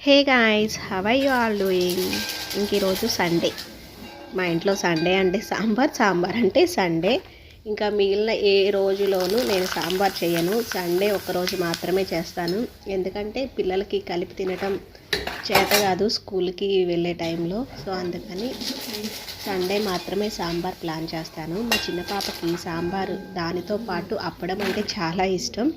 Hey guys, how are you all doing? ఇంక ఈరోజు Sunday. మా ఇంట్లో సండే అంటే సాంబార్ అంటే సండే. ఇంకా మిగిలిన ఏ రోజులోనూ నేను సాంబార్ చేయను. సండే ఒక్కరోజు మాత్రమే చేస్తాను. ఎందుకంటే పిల్లలకి కలిపి తినటం చేత కాదు స్కూల్కి వెళ్ళే టైంలో. సో అందుకని సండే మాత్రమే సాంబార్ ప్లాన్ చేస్తాను. మా చిన్న పాపకి సాంబారు దానితో పాటు అప్పడం అంటే చాలా ఇష్టం.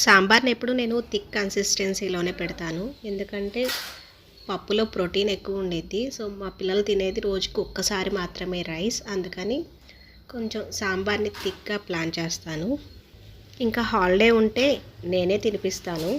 సాంబార్ని ఎప్పుడు నేను థిక్ కన్సిస్టెన్సీలోనే పెడతాను. ఎందుకంటే పప్పులో ప్రోటీన్ ఎక్కువ ఉండేది. సో మా పిల్లలు తినేది రోజుకు ఒక్కసారి మాత్రమే రైస్. అందుకని కొంచెం సాంబార్ని థిక్గా ప్లాన్ చేస్తాను. ఇంకా హాలిడే ఉంటే నేనే తినిపిస్తాను.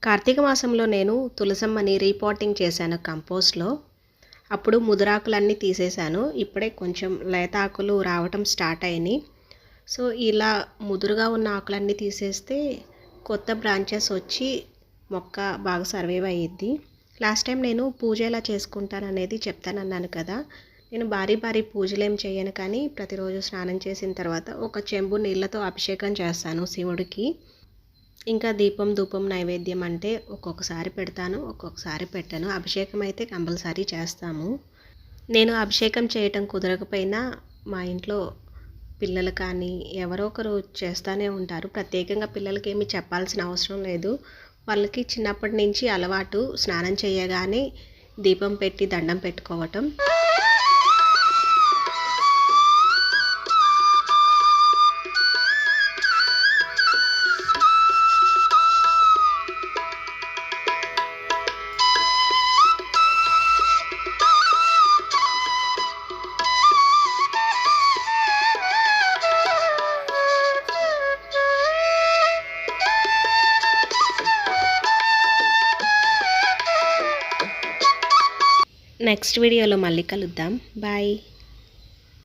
కార్తీక మాసంలో నేను తులసమ్మని రీపాటింగ్ చేశాను కంపోస్ట్లో. అప్పుడు ముదురాకులన్నీ తీసేశాను. ఇప్పుడే కొంచెం లేత ఆకులు రావటం స్టార్ట్ అయినాయి. సో ఇలా ముదురుగా ఉన్న ఆకులన్నీ తీసేస్తే కొత్త బ్రాంచెస్ వచ్చి మొక్క బాగా సర్వైవ్ అయ్యిద్ది. లాస్ట్ టైం నేను పూజ ఎలా చేసుకుంటాను అనేది చెప్తానన్నాను కదా. నేను భారీ పూజలు ఏం చేయను, కానీ ప్రతిరోజు స్నానం చేసిన తర్వాత ఒక చెంబు నీళ్ళతో అభిషేకం చేస్తాను శివుడికి. ఇంకా దీపం ధూపం నైవేద్యం అంటే ఒక్కొక్కసారి పెడతాను, ఒక్కొక్కసారి పెట్టను. అభిషేకం అయితే కంపల్సరీ చేస్తాము. నేను అభిషేకం చేయటం కుదరకపోయినా మా ఇంట్లో పిల్లలు కానీ ఎవరో ఒకరు చేస్తూనే ఉంటారు. ప్రత్యేకంగా పిల్లలకి ఏమి చెప్పాల్సిన అవసరం లేదు. వాళ్ళకి చిన్నప్పటి నుంచి అలవాటు స్నానం చేయగానే దీపం పెట్టి దండం పెట్టుకోవటం. నెక్స్ట్ వీడియోలో మళ్ళీ కలుద్దాం. బాయ్.